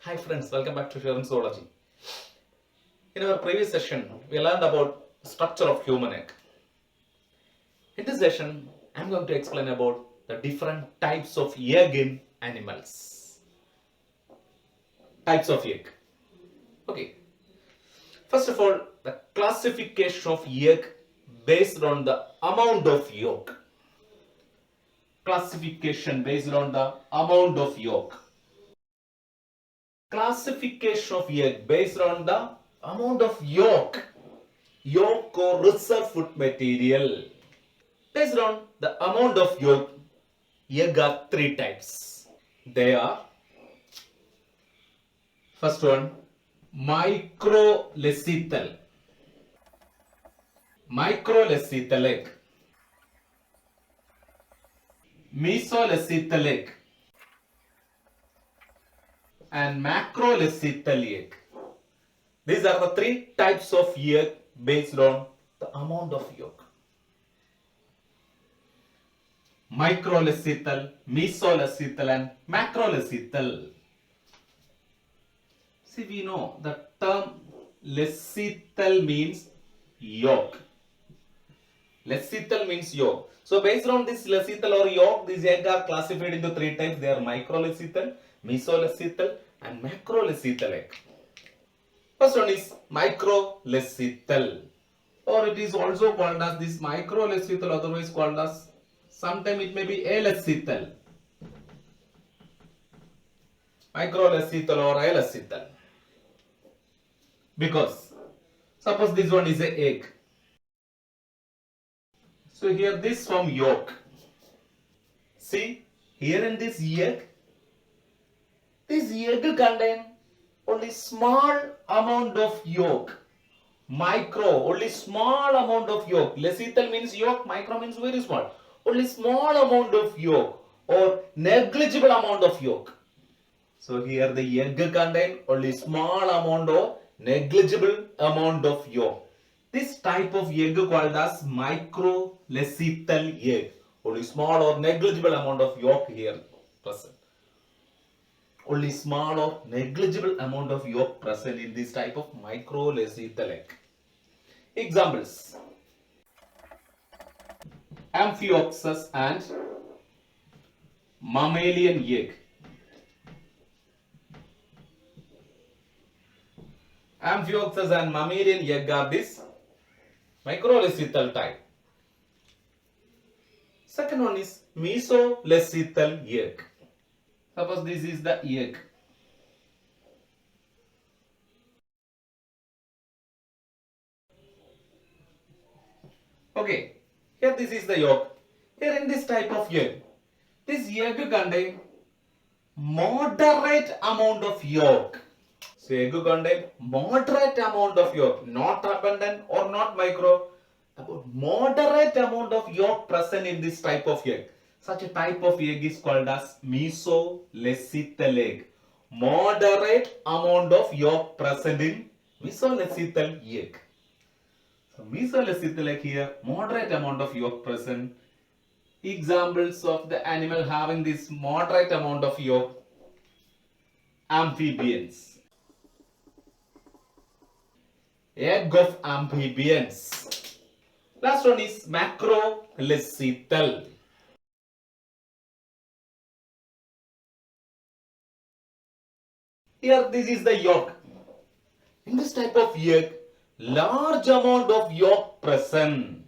Hi friends, welcome back to Sharon Zoology. In our previous session, we learned about structure of human egg. In this session, I am going to explain about the different types of egg in animals. Types of egg. Okay. First of all, the classification of egg based on the amount of yolk. Classification based on the amount of yolk. Classification of egg based on the amount of yolk. Yolk or reserve food material. Based on the amount of yolk, egg are three types. They are, first one, microlecital. Microlecital egg. Mesolecital egg. And macrolecital egg. These are the three types of egg based on the amount of yolk. Microlecital, mesolecital and macrolecital. See, we know the term lecital means yolk. Lecital means yolk. So based on this lecital or yolk, these eggs are classified into three types. They are microlecital, mesolecital and macrolecital egg. First one is microlecital, or it is also called as this microlecital, otherwise called as, sometimes it may be alecital. Microlecital or alecital. Because suppose this one is an egg. So here this form yolk. See, here in this egg contain only small amount of yolk. Micro, only small amount of yolk. Lecital means yolk, micro means very small. Only small amount of yolk or negligible amount of yolk. So here the egg contain only small amount or negligible amount of yolk. This type of egg called as microlecital egg. Only small or negligible amount of yolk here present. Only small or negligible amount of yolk present in this type of microlecital egg. Examples: Amphioxus and mammalian egg. Amphioxus and mammalian egg are this microlecital type. Second one is mesolecital egg. Suppose this is the egg. Okay, here this is the yolk. Here in this type of egg, this egg contain moderate amount of yolk. So egg contain moderate amount of yolk, not abundant or not micro. About moderate amount of yolk present in this type of egg. Such a type of egg is called as mesolecital egg. Moderate amount of yolk present in mesolecital egg. So mesolecital egg here, moderate amount of yolk present. Examples of the animal having this moderate amount of yolk: amphibians. Egg of amphibians. Last one is macrolecital. Here this is the yolk. In this type of egg, large amount of yolk present.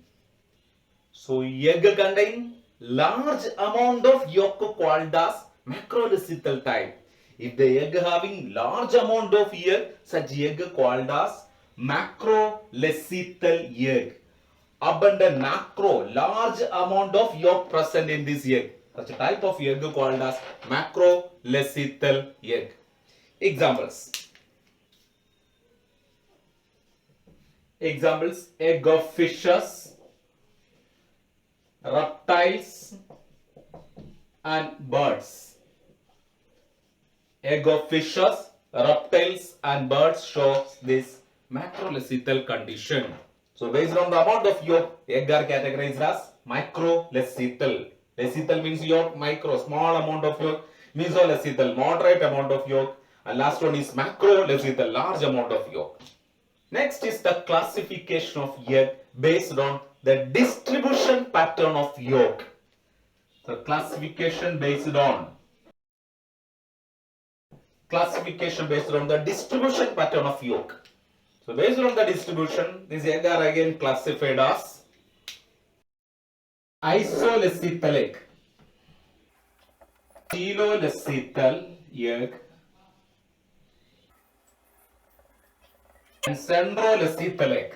So egg contain large amount of yolk called as macrolecital type. If the egg having large amount of egg, such egg called as macrolecital egg. Abundant macro, large amount of yolk present in this egg. Such a type of egg called as macrolecital egg. Examples: egg of fishes, reptiles and birds. Egg of fishes, reptiles and birds shows this macrolecital condition. So based on the amount of yolk, egg are categorized as microlecital. Lecital means yolk, micro, small amount of yolk. Mesolecital, moderate amount of yolk. And last one is macrolacethal, large amount of yolk. Next is the classification of egg based on the distribution pattern of yolk. The classification based on the distribution pattern of yolk. So based on the distribution, these eggs are again classified as isolacethal egg, telolacethal egg, and centrolacethal egg.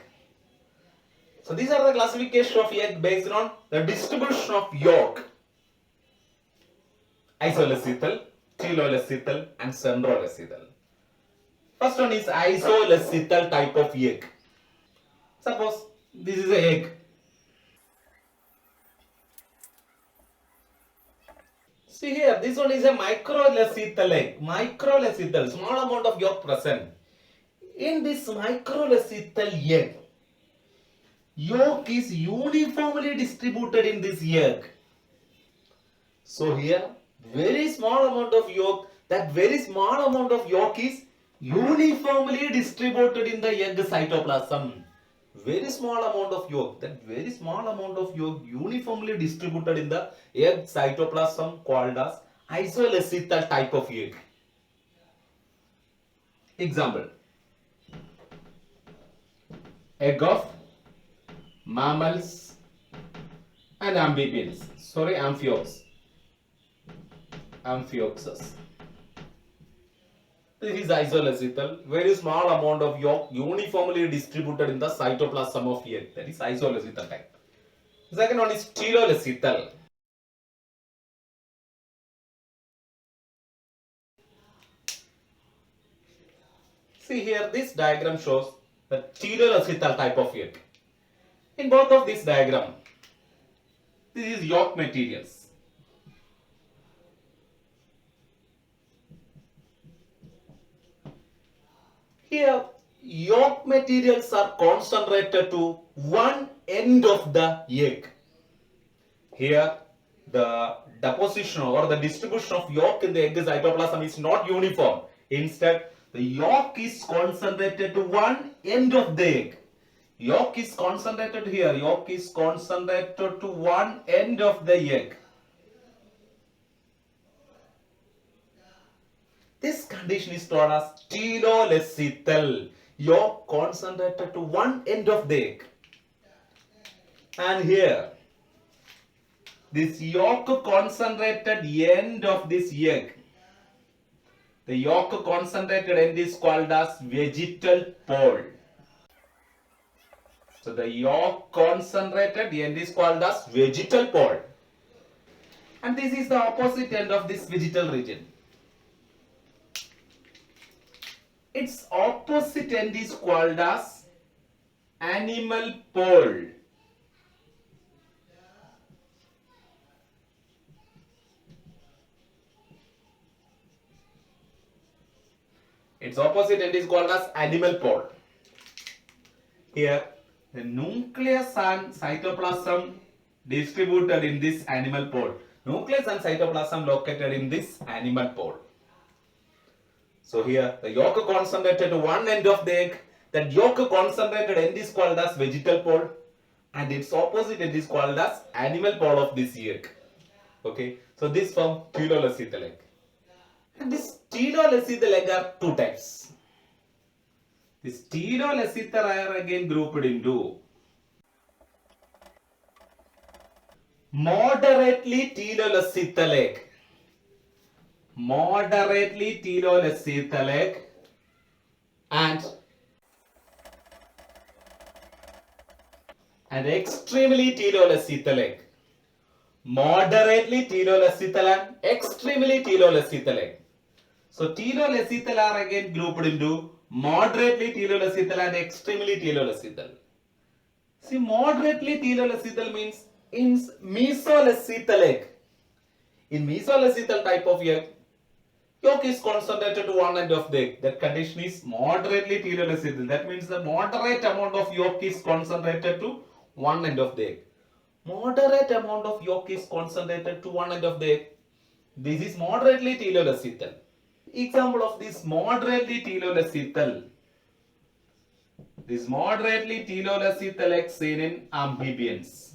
So these are the classification of egg based on the distribution of yolk. Isolacethal, telolacethal, and centrolacethal. First one is isolacethal type of egg. Suppose this is an egg. See here, this one is a microlacethal egg. Microlacethal, small amount of yolk present. In this microlacethal egg, yolk is uniformly distributed in this egg. So here, very small amount of yolk, that very small amount of yolk is uniformly distributed in the egg cytoplasm. Very small amount of yolk, that very small amount of yolk uniformly distributed in the egg cytoplasm called as isolacethal type of egg. Example, egg of mammals and amphibians. Amphioxus. This is isolacethal, very small amount of yolk uniformly distributed in the cytoplasm of egg. That is isolacethal type. Second one is telolacethal. See here, this diagram shows the telolacethal type of egg. In both of this diagram, this is yolk materials. Here, yolk materials are concentrated to one end of the egg. Here, the deposition or the distribution of yolk in the egg cytoplasm is not uniform. Instead, the yolk is concentrated to one end of the egg. Yolk is concentrated here. Yolk is concentrated to one end of the egg. This condition is known as telolacethal. Yolk concentrated to one end of the egg. And here, this yolk concentrated end of this egg, the yolk concentrated end is called as vegetal pole. So the yolk concentrated end is called as vegetal pole. And this is the opposite end of this vegetal region. Its opposite end is called as animal pole. Its opposite end is called as animal pole. Here, the nucleus and cytoplasm distributed in this animal pole. Nucleus and cytoplasm located in this animal pole. So here, the yolk concentrated to one end of the egg. That yolk concentrated end is called as vegetal pole, and its opposite end is called as animal pole of this egg. Okay, so this form telolacethal egg. And this telolacethal egg are two types. This telolacethal are again grouped into moderately telolacethal egg. Moderately telolacethal egg and extremely telolacethal egg. Moderately telolacethal and extremely telolacethal egg. So telolacethal are again grouped into moderately telolacethal and extremely telolacethal. See, moderately telolacethal means in mesolacethal egg. In mesolacethal type of egg, yolk is concentrated to one end of the egg. That condition is moderately telolacethal. That means the moderate amount of yolk is concentrated to one end of the egg. Moderate amount of yolk is concentrated to one end of the egg. This is moderately telolacethal. Example of this moderately telolacethal. This moderately telolacethal egg seen in amphibians.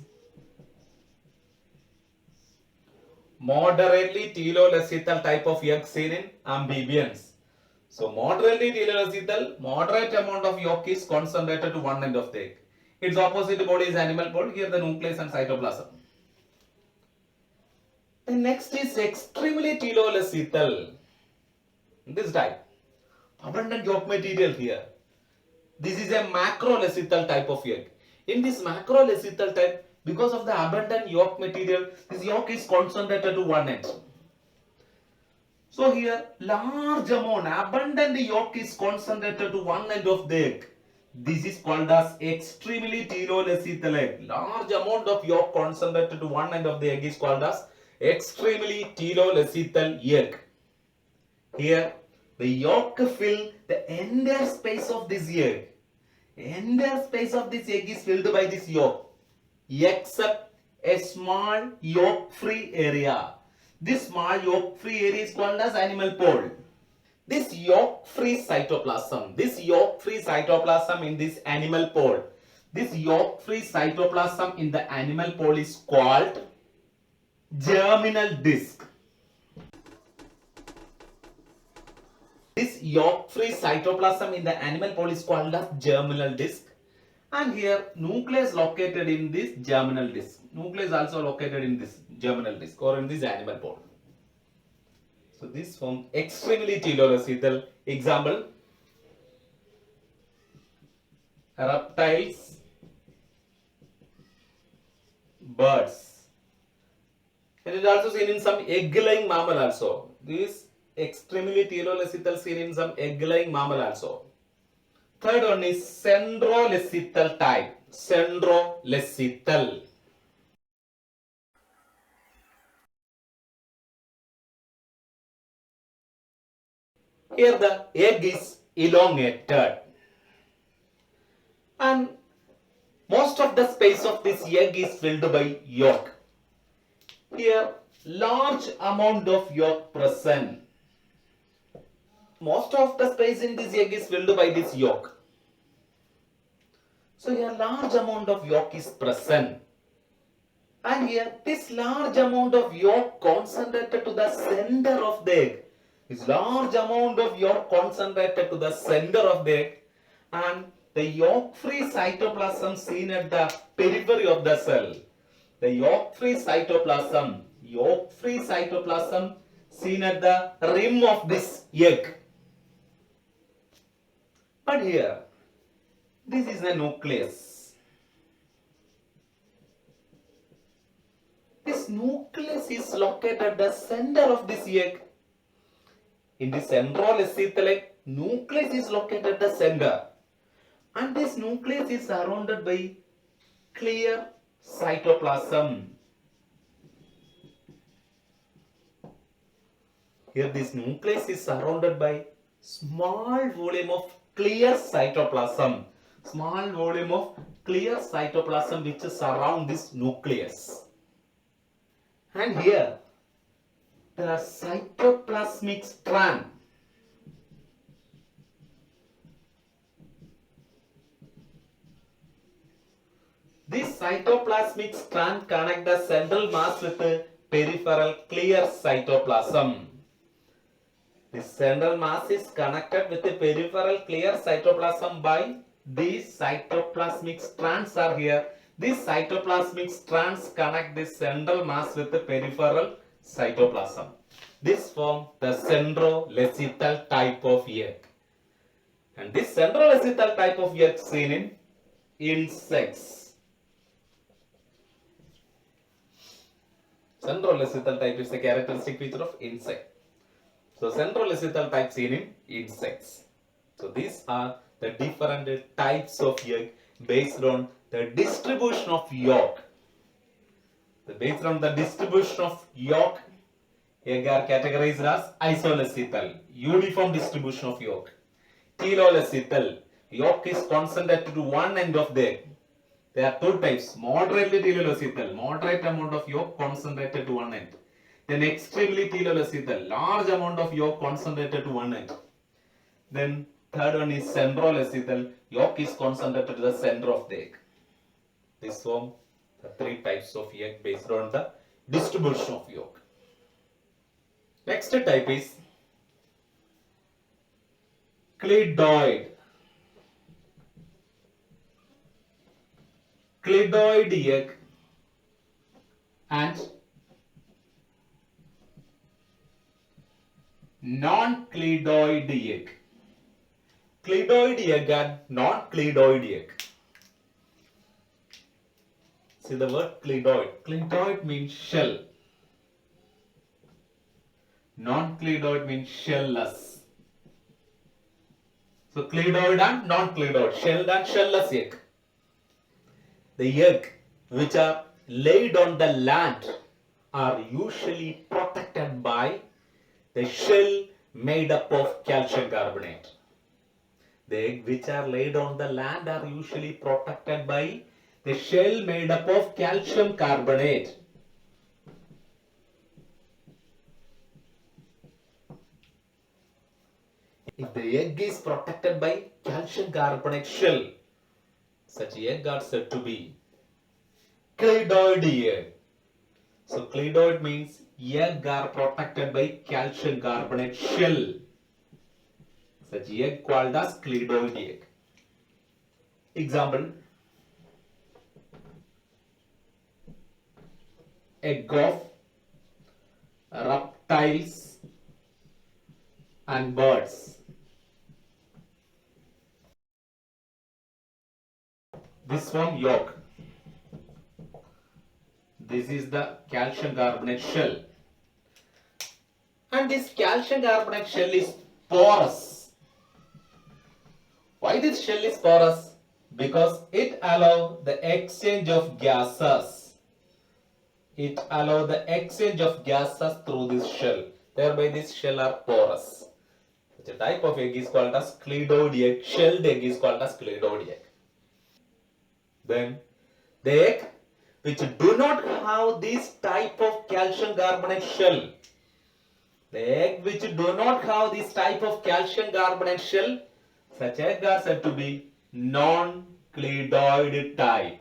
Moderately telolacethal type of egg seen in amphibians. So moderately telolacethal, moderate amount of yolk is concentrated to one end of the egg. Its opposite body is animal body. Here the nucleus and cytoplasm. The next is extremely telolacethal. This type. Abundant yolk material here. This is a macrolacethal type of egg. In this macrolacethal type, because of the abundant yolk material, this yolk is concentrated to one end. So here, large amount, abundant yolk is concentrated to one end of the egg. This is called as extremely telolacethal egg. Large amount of yolk concentrated to one end of the egg is called as extremely telolacethal egg. Here, the yolk fill the entire space of this egg. Entire space of this egg is filled by this yolk, except a small yolk-free area. This small yolk-free area is called as animal pole. This yolk-free cytoplasm in this animal pole, this yolk-free cytoplasm in the animal pole is called germinal disc. This yolk-free cytoplasm in the animal pole is called as germinal disc. And here nucleus located in this germinal disc. Nucleus also located in this germinal disc or in this animal pole. So this form extremely telolacethal. Example, reptiles, birds. And it is also seen in some egg-laying mammal also. This extremely telolacethal seen in some egg-laying mammal also. Third one is centrolacethal type. Centrolacethal. Here the egg is elongated. And most of the space of this egg is filled by yolk. Here large amount of yolk present. Most of the space in this egg is filled by this yolk. So here large amount of yolk is present. And here this large amount of yolk concentrated to the center of the egg. This large amount of yolk concentrated to the center of the egg, and the yolk-free cytoplasm seen at the periphery of the cell. The yolk-free cytoplasm seen at the rim of this egg. But here, this is the nucleus. This nucleus is located at the center of this egg. In the centrolacethal egg, nucleus is located at the center. And this nucleus is surrounded by clear cytoplasm. Here this nucleus is surrounded by small volume of clear cytoplasm. Small volume of clear cytoplasm which surround this nucleus. And here there are cytoplasmic strands. This cytoplasmic strand connect the central mass with the peripheral clear cytoplasm. The central mass is connected with the peripheral clear cytoplasm by these cytoplasmic strands are here. These cytoplasmic strands connect the central mass with the peripheral cytoplasm. This form the centrolacethal type of egg. And this centrolacethal type of egg seen in insects. Centrolacethal type is a characteristic feature of insect. So centrolacethal type seen in insects. So these are the different types of egg based on the distribution of yolk. Based on the distribution of yolk, egg are categorized as isolacethal, uniform distribution of yolk. Telolacethal, yolk is concentrated to one end of the egg. There are two types, moderately telolacethal, moderate amount of yolk concentrated to one end. Then extremely telolacethal, large amount of yolk concentrated to one end. Then third one is centrolacethal, yolk is concentrated to the center of the egg. This form the three types of egg based on the distribution of yolk. Next type is cladoid. Cladoid egg and non-cladoid egg. Cladoid egg and non-cladoid egg. See the word cladoid. Cladoid means shell. Non-cladoid means shellless. So cladoid and non-cladoid, shelled and shellless egg. The egg which are laid on the land are usually protected by the shell made up of calcium carbonate. The egg which are laid on the land are usually protected by the shell made up of calcium carbonate. If the egg is protected by calcium carbonate shell, such egg are said to be cladoid egg. So cladoid means egg are protected by calcium carbonate shell. Such egg called as cladoid egg. Example: egg of reptiles and birds. This one yolk. This is the calcium carbonate shell. And this calcium carbonate shell is porous. Why this shell is porous? Because it allows the exchange of gases. It allows the exchange of gases through this shell. Thereby this shell are porous. Such a type of egg is called as cladoid egg. Shelled egg is called as cladoid egg. Then the egg which do not have this type of calcium carbonate shell. The egg which do not have this type of calcium carbonate shell, such egg are said to be non-cladoid type.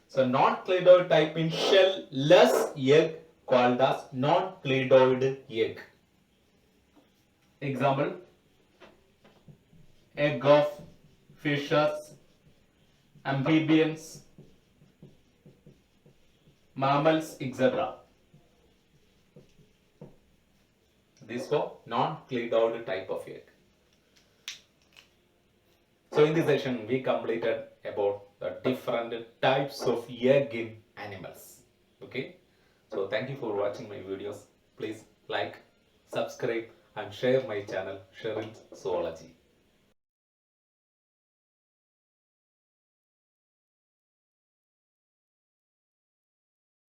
So non-cladoid type means shell-less egg called as non-cladoid egg. Example: egg of fishes, amphibians, mammals, etc. This for non-cladoid type of egg. So in this session we completed about the different types of egg in animals. Okay. So thank you for watching my videos. Please like, subscribe and share my channel Sheryl's Zoology.